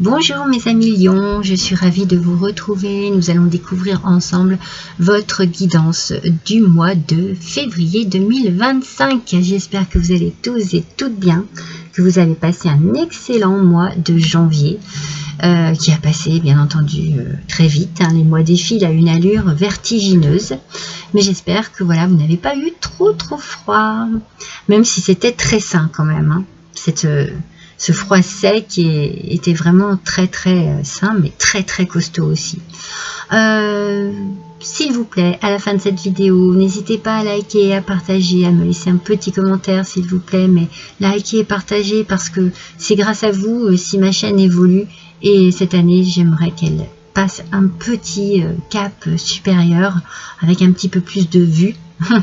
Bonjour mes amis lions, je suis ravie de vous retrouver. Nous allons découvrir ensemble votre guidance du mois de février 2025. J'espère que vous allez tous et toutes bien, que vous avez passé un excellent mois de janvier qui a passé bien entendu très vite. Les mois défilent à une allure vertigineuse, mais j'espère que voilà, vous n'avez pas eu trop froid, même si c'était très sain quand même. Ce froid sec était vraiment très sain, mais très costaud aussi. S'il vous plaît, à la fin de cette vidéo, n'hésitez pas à liker, à partager, à me laisser un petit commentaire s'il vous plaît, mais likez et partagez parce que c'est grâce à vous si ma chaîne évolue, et cette année j'aimerais qu'elle passe un petit cap supérieur avec un petit peu plus de vues.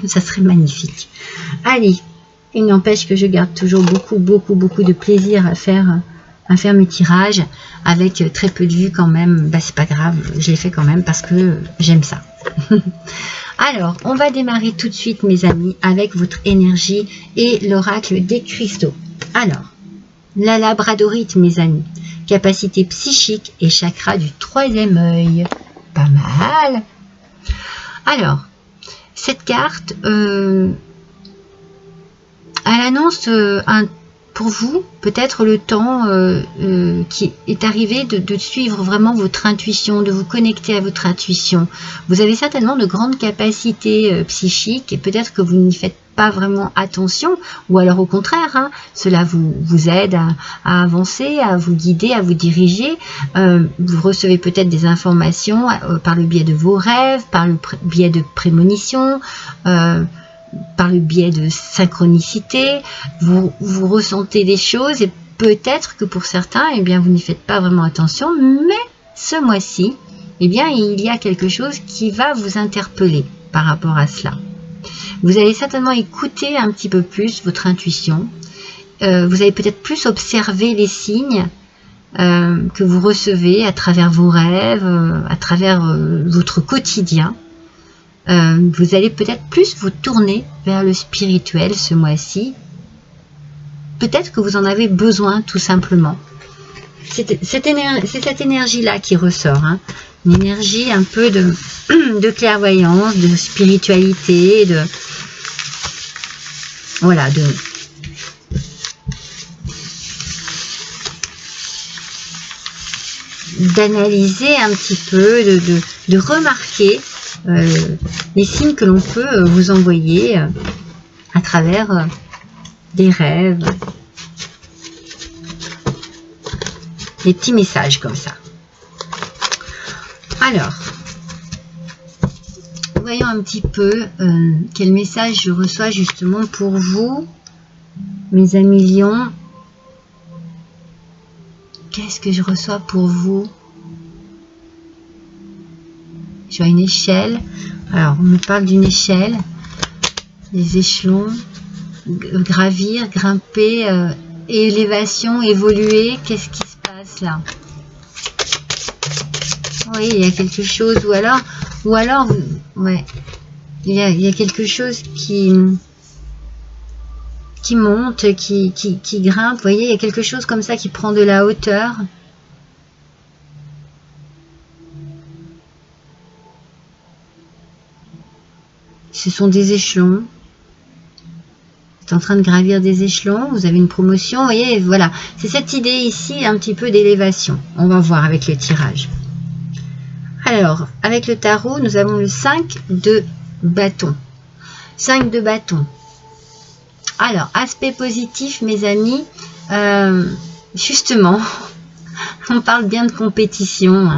Ça serait magnifique. Allez, il n'empêche que je garde toujours beaucoup de plaisir à faire mes tirages avec très peu de vues quand même. Bah, c'est pas grave, je les fais quand même parce que j'aime ça. Alors, on va démarrer tout de suite mes amis avec votre énergie et l'oracle des cristaux. Alors, la labradorite mes amis, capacité psychique et chakra du troisième œil. Pas mal. Alors, cette carte... elle annonce pour vous peut-être le temps qui est arrivé de suivre vraiment votre intuition, de vous connecter à votre intuition. Vous avez certainement de grandes capacités psychiques et peut-être que vous n'y faites pas vraiment attention, ou alors au contraire, cela vous aide à avancer, à vous guider, à vous diriger. Vous recevez peut-être des informations par le biais de vos rêves, par le biais de prémonitions, par le biais de synchronicité, vous ressentez des choses et peut-être que pour certains, eh bien, vous n'y faites pas vraiment attention, mais ce mois-ci, eh bien, il y a quelque chose qui va vous interpeller par rapport à cela. Vous allez certainement écouter un petit peu plus votre intuition, vous allez peut-être plus observer les signes que vous recevez à travers vos rêves, à travers votre quotidien. Vous allez peut-être plus vous tourner vers le spirituel ce mois-ci. Peut-être que vous en avez besoin tout simplement. C'est cette énergie-là qui ressort. Une énergie un peu de clairvoyance, de spiritualité, d'analyser un petit peu, de remarquer les signes que l'on peut vous envoyer à travers des rêves, des petits messages comme ça. Alors, voyons un petit peu quel message je reçois justement pour vous, mes amis lions. Qu'est-ce que je reçois pour vous? Je vois une échelle. Alors, on me parle d'une échelle, des échelons, gravir, grimper, élévation, évoluer. Qu'est-ce qui se passe là? Oui, il y a quelque chose, ou alors, ouais, il y a quelque chose qui monte, qui grimpe. Vous voyez, il y a quelque chose comme ça qui prend de la hauteur. Ce sont des échelons. Vous êtes en train de gravir des échelons. Vous avez une promotion. Vous voyez, voilà. C'est cette idée ici, un petit peu d'élévation. On va voir avec le tirage. Alors, avec le tarot, nous avons le 5 de bâton. 5 de bâton. Alors, aspect positif, mes amis. Justement, on parle bien de compétition.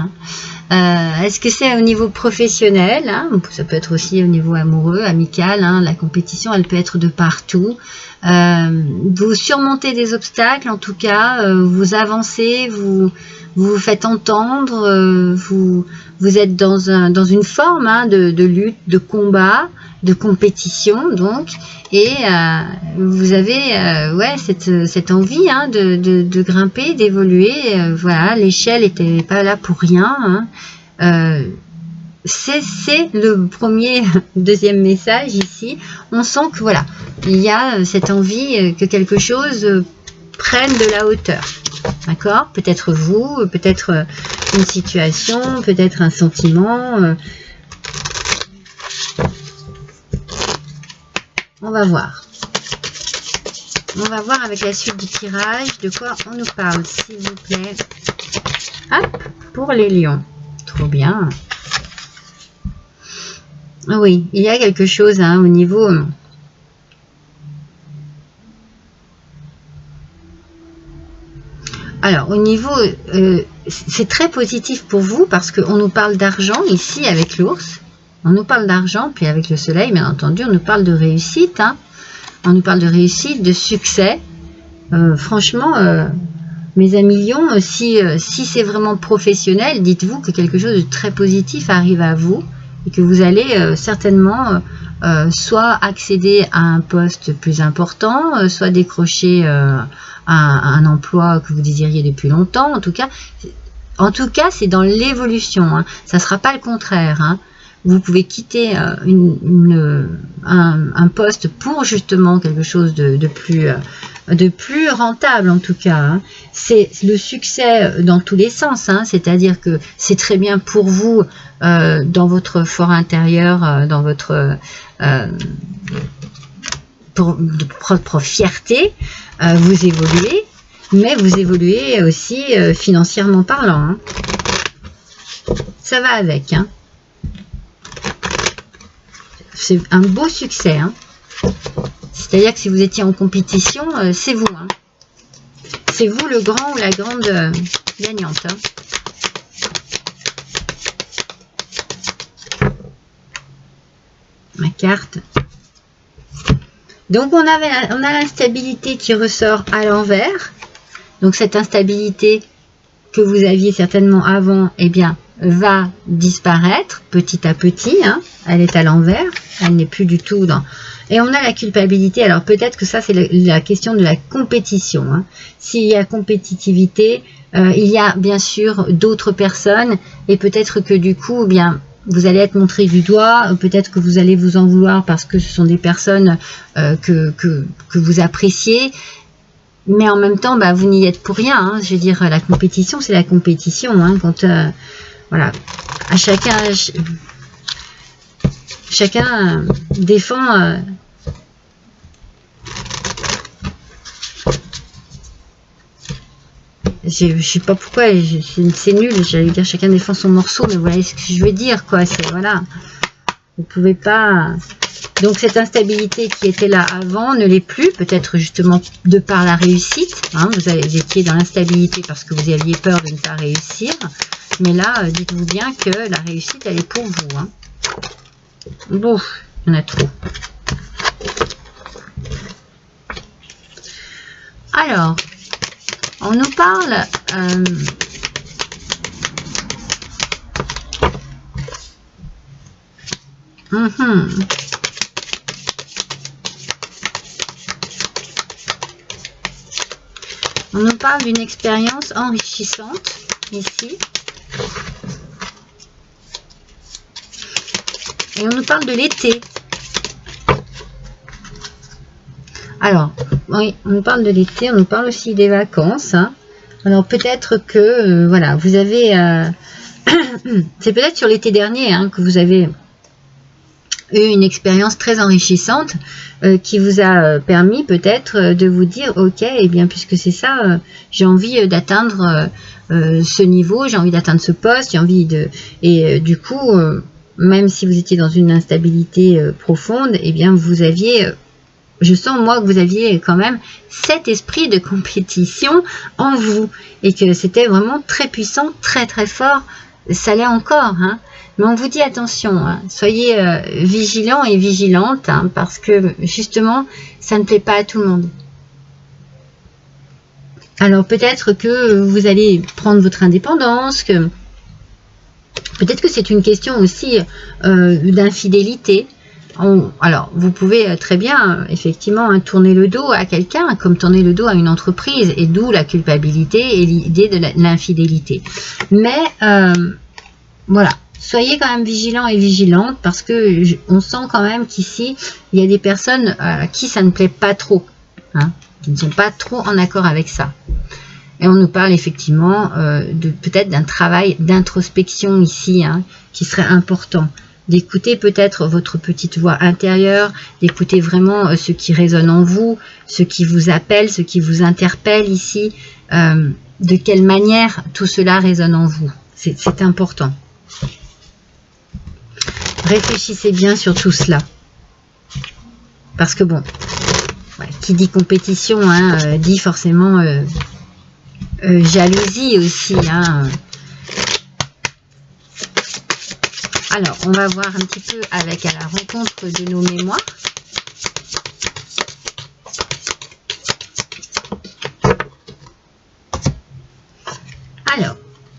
Est-ce que c'est au niveau professionnel? Ça peut être aussi au niveau amoureux, amical. La compétition, elle peut être de partout. Vous surmontez des obstacles, en tout cas. Vous avancez, vous vous faites entendre. Vous êtes dans une forme de lutte, de combat, de compétition, donc. Et vous avez cette envie de grimper, d'évoluer. Voilà, l'échelle n'était pas là pour rien. C'est le deuxième message ici. On sent que voilà, il y a cette envie que quelque chose prenne de la hauteur. D'accord? Peut-être vous, peut-être une situation, peut-être un sentiment. On va voir. On va voir avec la suite du tirage de quoi on nous parle, s'il vous plaît. Hop, pour les lions. Trop bien. Oui, il y a quelque chose hein, au niveau... Alors, au niveau... c'est très positif pour vous parce qu'on nous parle d'argent ici avec l'ours. On nous parle d'argent, puis avec le soleil, bien entendu, on nous parle de réussite. Hein. On nous parle de réussite, de succès. Franchement, mes amis lions, si c'est vraiment professionnel, dites-vous que quelque chose de très positif arrive à vous et que vous allez certainement soit accéder à un poste plus important, soit décrocher un emploi que vous désiriez depuis longtemps. En tout cas, c'est dans l'évolution. Hein. Ça ne sera pas le contraire. Hein. Vous pouvez quitter un poste pour justement quelque chose de plus rentable en tout cas. Hein. C'est le succès dans tous les sens. Hein. C'est-à-dire que c'est très bien pour vous dans votre fort intérieur, dans votre propre fierté. Vous évoluez, mais vous évoluez aussi financièrement parlant. Hein. Ça va avec. Hein. C'est un beau succès. Hein. C'est-à-dire que si vous étiez en compétition, c'est vous. Hein. C'est vous le grand ou la grande gagnante. Hein. Ma carte. Donc on a l'instabilité qui ressort à l'envers. Donc cette instabilité que vous aviez certainement avant, eh bien, va disparaître petit à petit. Hein. Elle est à l'envers. Elle n'est plus du tout dans... Et on a la culpabilité. Alors peut-être que ça, c'est la question de la compétition. Hein. S'il y a compétitivité, il y a bien sûr d'autres personnes. Et peut-être que du coup, eh bien, vous allez être montré du doigt. Peut-être que vous allez vous en vouloir parce que ce sont des personnes que vous appréciez. Mais en même temps, bah, vous n'y êtes pour rien. Hein. Je veux dire, la compétition, c'est la compétition. Hein. Quand, voilà, à chacun défend je ne sais pas pourquoi, c'est nul, j'allais dire chacun défend son morceau, mais vous voyez ce que je veux dire, quoi. C'est voilà, vous pouvez pas. Donc cette instabilité qui était là avant ne l'est plus, peut-être justement de par la réussite. Hein, vous étiez dans l'instabilité parce que vous aviez peur de ne pas réussir, mais là, dites-vous bien que la réussite, elle est pour vous. Hein. Bon, il y en a trop. Alors, on nous parle on nous parle d'une expérience enrichissante ici. Et on nous parle de l'été. Alors, oui, on nous parle de l'été, on nous parle aussi des vacances. Hein. Alors, peut-être que, voilà, vous avez... c'est peut-être sur l'été dernier hein, que vous avez eu une expérience très enrichissante qui vous a permis peut-être de vous dire, ok, eh bien, puisque c'est ça, j'ai envie d'atteindre ce niveau, j'ai envie d'atteindre ce poste, j'ai envie de... Et du coup... même si vous étiez dans une instabilité profonde, eh bien vous aviez, je sens moi que vous aviez quand même cet esprit de compétition en vous et que c'était vraiment très puissant, très très fort, ça l'est encore. Hein. Mais on vous dit attention, hein, soyez vigilants et vigilantes hein, parce que justement ça ne plaît pas à tout le monde. Alors peut-être que vous allez prendre votre indépendance, que peut-être que c'est une question aussi d'infidélité. Alors, vous pouvez très bien, effectivement, hein, tourner le dos à quelqu'un, comme tourner le dos à une entreprise, et d'où la culpabilité et l'idée de l'infidélité. Mais, voilà, soyez quand même vigilants et vigilantes, parce que on sent quand même qu'ici, il y a des personnes à qui ça ne plaît pas trop, hein, qui ne sont pas trop en accord avec ça. Et on nous parle effectivement de peut-être d'un travail d'introspection ici, hein, qui serait important. D'écouter peut-être votre petite voix intérieure, d'écouter vraiment ce qui résonne en vous, ce qui vous appelle, ce qui vous interpelle ici, de quelle manière tout cela résonne en vous. C'est important. Réfléchissez bien sur tout cela. Parce que bon, ouais, qui dit compétition, hein, dit forcément jalousie aussi. Hein. Alors, on va voir un petit peu avec à la rencontre de nos mémoires. Alors,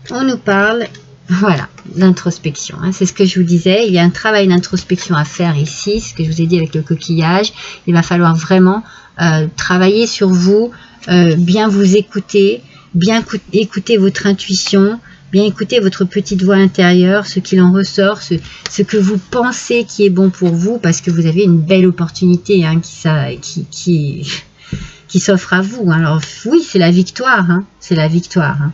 on nous parle, voilà, d'introspection. Hein, c'est ce que je vous disais. Il y a un travail d'introspection à faire ici, ce que je vous ai dit avec le coquillage. Il va falloir vraiment travailler sur vous, bien vous écouter, bien écouter votre intuition, bien écouter votre petite voix intérieure, ce qu'il en ressort, ce que vous pensez qui est bon pour vous, parce que vous avez une belle opportunité hein, qui s'offre à vous. Alors oui, c'est la victoire, hein, c'est la victoire. Hein.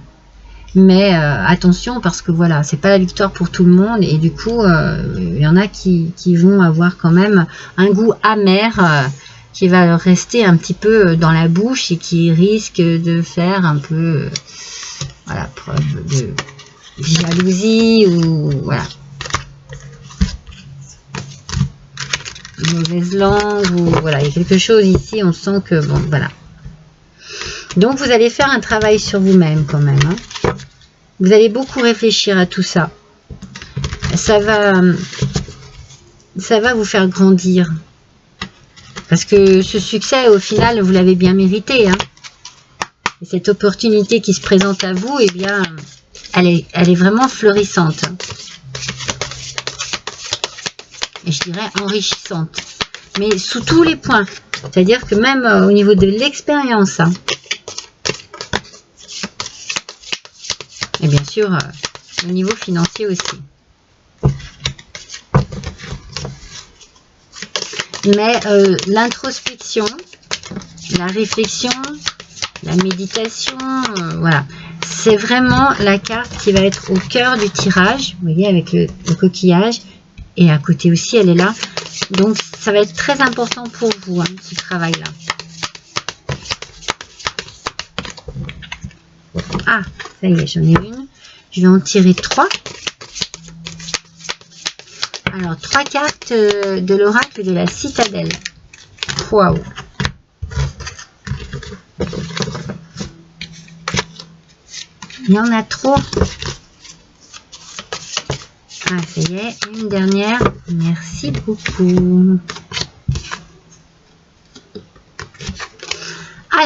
Mais attention, parce que voilà, c'est pas la victoire pour tout le monde, et du coup, il y en a qui vont avoir quand même un goût amer qui va leur rester un petit peu dans la bouche et qui risque de faire un peu, voilà, preuve de jalousie ou voilà, mauvaise langue ou voilà, il y a quelque chose ici, on sent que bon, voilà. Donc vous allez faire un travail sur vous-même quand même. Hein. Vous allez beaucoup réfléchir à tout ça. Ça va vous faire grandir. Parce que ce succès, au final, vous l'avez bien mérité. Hein. Et cette opportunité qui se présente à vous, eh bien, elle est vraiment fleurissante. Et je dirais enrichissante. Mais sous tous les points. C'est-à-dire que même au niveau de l'expérience, hein, et bien sûr, au niveau financier aussi. Mais l'introspection, la réflexion, la méditation, voilà, c'est vraiment la carte qui va être au cœur du tirage, vous voyez, avec le coquillage, et à côté aussi, elle est là. Donc, ça va être très important pour vous, hein, ce travail-là. Ah, ça y est, j'en ai une. Je vais en tirer 3. Alors, 3 cartes de l'oracle de la citadelle. Waouh! Il y en a trop. Ah, ça y est, une dernière. Merci beaucoup.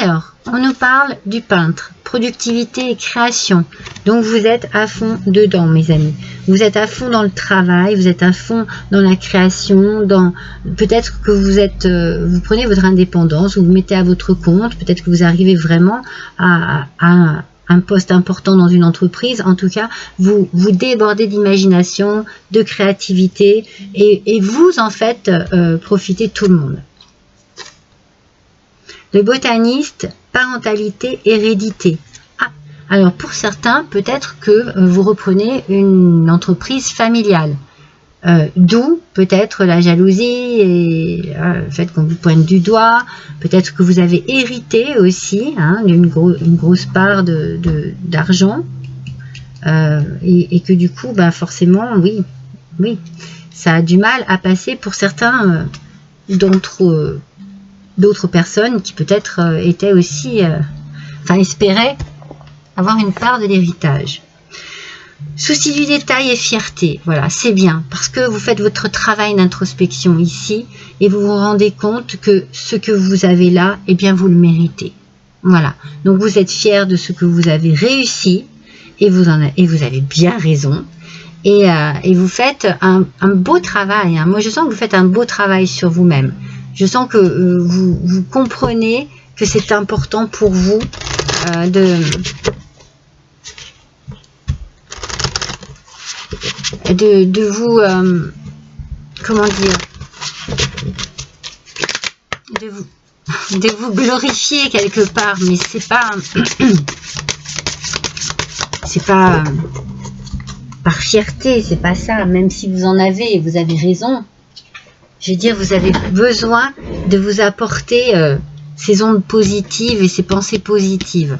Alors, on nous parle du peintre, productivité et création. Donc, vous êtes à fond dedans, mes amis. Vous êtes à fond dans le travail, vous êtes à fond dans la création, dans peut-être que vous prenez votre indépendance, vous vous mettez à votre compte, peut-être que vous arrivez vraiment à un poste important dans une entreprise. En tout cas, vous débordez d'imagination, de créativité et vous, en fait, profitez tout le monde. Le botaniste, parentalité, hérédité. Ah, alors pour certains, peut-être que vous reprenez une entreprise familiale. D'où peut-être la jalousie et le fait qu'on vous pointe du doigt. Peut-être que vous avez hérité aussi hein, d'une grosse part d'argent. Et que du coup, bah forcément, oui, ça a du mal à passer pour certains d'autres personnes qui peut-être étaient aussi, espéraient avoir une part de l'héritage. Souci du détail et fierté, voilà, c'est bien, parce que vous faites votre travail d'introspection ici, et vous vous rendez compte que ce que vous avez là, eh bien vous le méritez. Voilà, donc vous êtes fiers de ce que vous avez réussi, et vous avez bien raison, et vous faites un beau travail, hein. Moi je sens que vous faites un beau travail sur vous-même. Je sens que vous comprenez que c'est important pour vous de vous, comment dire, de vous glorifier quelque part, mais c'est pas c'est pas par fierté, c'est pas ça. Même si vous en avez, vous avez raison. Je veux dire, vous avez besoin de vous apporter ces ondes positives et ces pensées positives.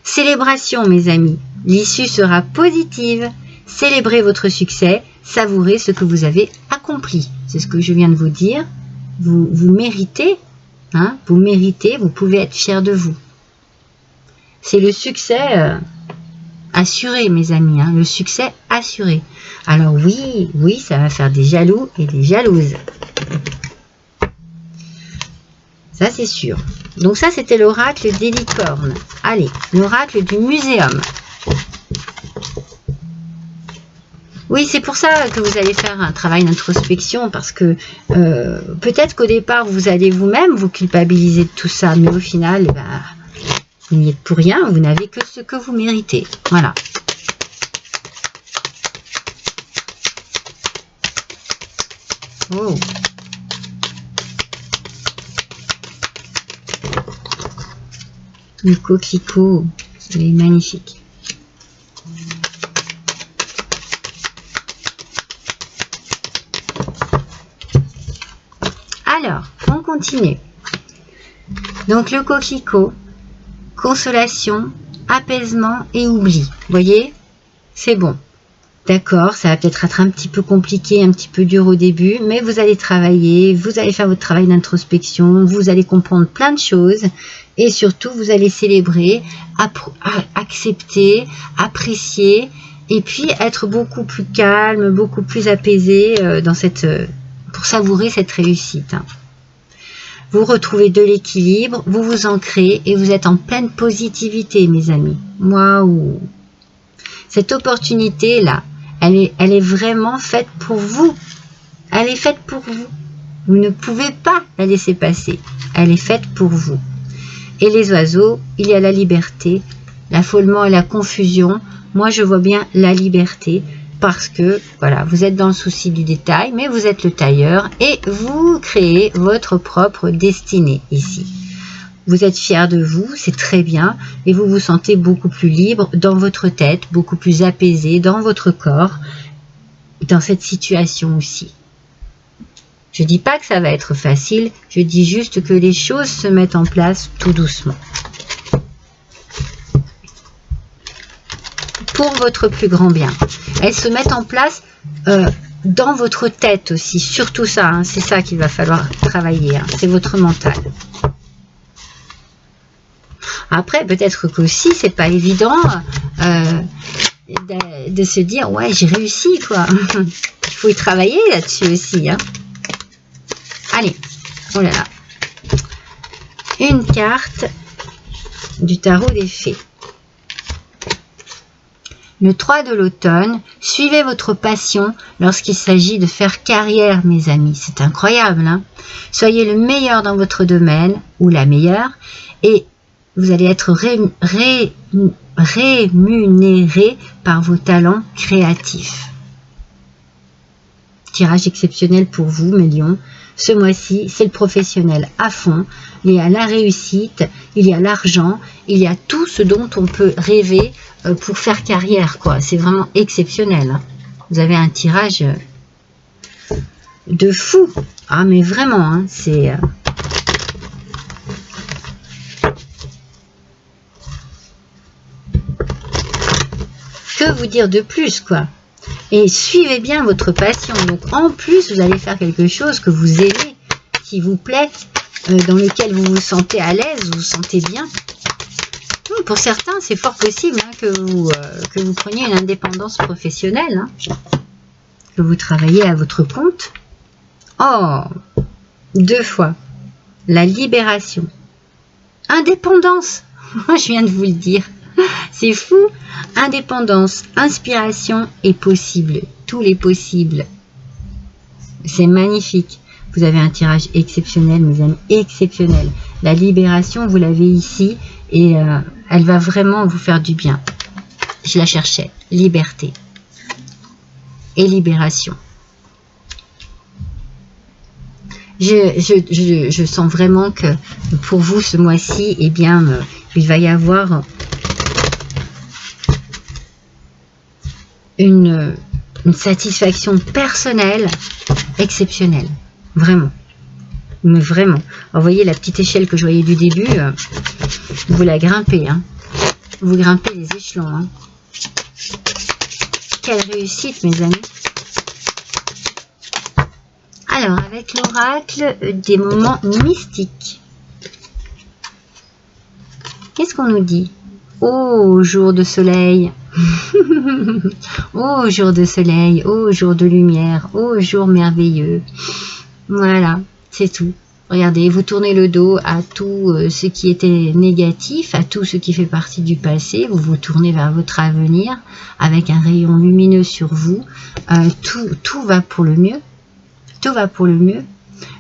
Célébration, mes amis. L'issue sera positive. Célébrez votre succès. Savourez ce que vous avez accompli. C'est ce que je viens de vous dire. Vous méritez. Hein, vous méritez. Vous pouvez être fiers de vous. C'est le succès assuré, mes amis. Hein, le succès assuré. Alors oui, ça va faire des jaloux et des jalouses. Ça, c'est sûr. Donc ça, c'était l'oracle des licornes. Allez, l'oracle du muséum. Oui, c'est pour ça que vous allez faire un travail d'introspection, parce que peut-être qu'au départ, vous allez vous-même vous culpabiliser de tout ça, mais au final, vous n'y êtes pour rien, vous n'avez que ce que vous méritez. Voilà. Oh. Le coquelicot, il est magnifique. Alors, on continue. Donc le coquelicot, consolation, apaisement et oubli. Vous voyez, c'est bon. D'accord, ça va peut-être être un petit peu compliqué, un petit peu dur au début, mais vous allez travailler, vous allez faire votre travail d'introspection, vous allez comprendre plein de choses et surtout vous allez célébrer, accepter, apprécier et puis être beaucoup plus calme, beaucoup plus apaisé pour savourer cette réussite. Vous retrouvez de l'équilibre, vous vous ancrez et vous êtes en pleine positivité, mes amis. Waouh! Cette opportunité-là, elle est vraiment faite pour vous. Elle est faite pour vous. Vous ne pouvez pas la laisser passer. Elle est faite pour vous. Et les oiseaux, il y a la liberté, l'affolement et la confusion. Moi, je vois bien la liberté parce que, voilà, vous êtes dans le souci du détail, mais vous êtes le tailleur et vous créez votre propre destinée ici. Vous êtes fier de vous, c'est très bien, et vous vous sentez beaucoup plus libre dans votre tête, beaucoup plus apaisé dans votre corps, dans cette situation aussi. Je ne dis pas que ça va être facile, je dis juste que les choses se mettent en place tout doucement. Pour votre plus grand bien. Elles se mettent en place dans votre tête aussi, surtout ça, hein, c'est ça qu'il va falloir travailler, hein, c'est votre mental. Après, peut-être qu'aussi, c'est pas évident de se dire, ouais, j'ai réussi, quoi. Il faut y travailler là-dessus aussi. Hein. Allez, oh là là. Une carte du tarot des fées. Le 3 de l'automne, suivez votre passion lorsqu'il s'agit de faire carrière, mes amis. C'est incroyable, hein. Soyez le meilleur dans votre domaine, ou la meilleure, et vous allez être rémunéré par vos talents créatifs. Tirage exceptionnel pour vous, mes lions. Ce mois-ci, c'est le professionnel à fond. Il y a la réussite, il y a l'argent, il y a tout ce dont on peut rêver pour faire carrière, quoi. C'est vraiment exceptionnel. Hein. Vous avez un tirage de fou. Ah, mais vraiment, hein, c'est... Que vous dire de plus, quoi. Et suivez bien votre passion. Donc, en plus, vous allez faire quelque chose que vous aimez, qui vous plaît, dans lequel vous vous sentez à l'aise, vous vous sentez bien. Pour certains, c'est fort possible hein, que vous preniez une indépendance professionnelle, hein, que vous travaillez à votre compte. Oh, 2 fois. La libération. Indépendance. Moi, je viens de vous le dire. C'est fou. Indépendance, inspiration et possible. Tous les possibles. C'est magnifique. Vous avez un tirage exceptionnel, mes amis, exceptionnel. La libération, vous l'avez ici et elle va vraiment vous faire du bien. Je la cherchais. Liberté et libération. Je sens vraiment que pour vous, ce mois-ci, eh bien, il va y avoir une satisfaction personnelle exceptionnelle. Vraiment. Mais vraiment. Alors, vous voyez la petite échelle que je voyais du début, vous la grimpez. Hein. Vous grimpez les échelons. Hein. Quelle réussite, mes amis. Alors, avec l'oracle, des moments mystiques. Qu'est-ce qu'on nous dit? Oh, jour de soleil. Oh, jour de soleil. Oh, jour de lumière. Oh, jour merveilleux. Voilà, c'est tout. Regardez, vous tournez le dos à tout ce qui était négatif, à tout ce qui fait partie du passé. Vous vous tournez vers votre avenir avec un rayon lumineux sur vous. Tout va pour le mieux. Tout va pour le mieux.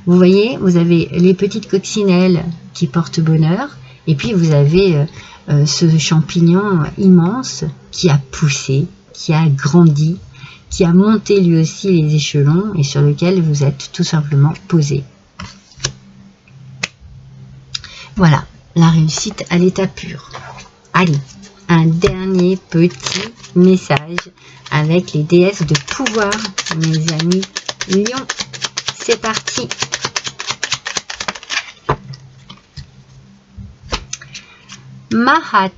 Vous voyez, vous avez les petites coccinelles qui portent bonheur. Et puis vous avez ce champignon immense qui a poussé, qui a grandi, qui a monté lui aussi les échelons et sur lequel vous êtes tout simplement posé. Voilà, la réussite à l'état pur. Allez, un dernier petit message avec les déesses de pouvoir, mes amis Lion. C'est parti. Mahat,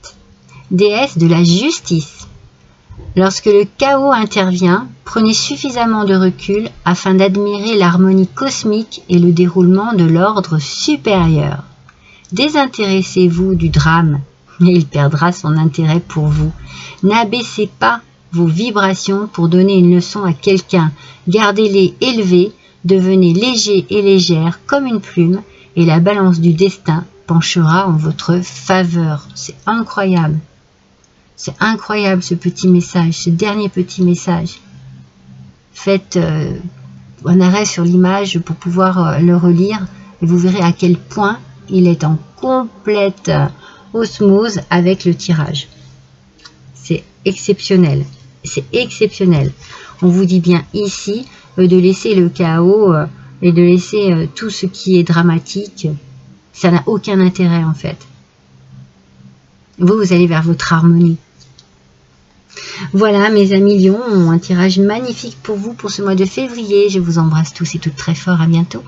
déesse de la justice. Lorsque le chaos intervient, prenez suffisamment de recul afin d'admirer l'harmonie cosmique et le déroulement de l'ordre supérieur. Désintéressez-vous du drame et il perdra son intérêt pour vous. N'abaissez pas vos vibrations pour donner une leçon à quelqu'un. Gardez-les élevées, devenez léger et légère comme une plume et la balance du destin penchera en votre faveur. C'est incroyable. C'est incroyable ce petit message, ce dernier petit message. Faites un arrêt sur l'image pour pouvoir le relire et vous verrez à quel point il est en complète osmose avec le tirage. C'est exceptionnel. C'est exceptionnel. On vous dit bien ici de laisser le chaos et de laisser tout ce qui est dramatique. Ça n'a aucun intérêt en fait. Vous allez vers votre harmonie. Voilà mes amis Lions, un tirage magnifique pour vous pour ce mois de février. Je vous embrasse tous et toutes très fort. À bientôt.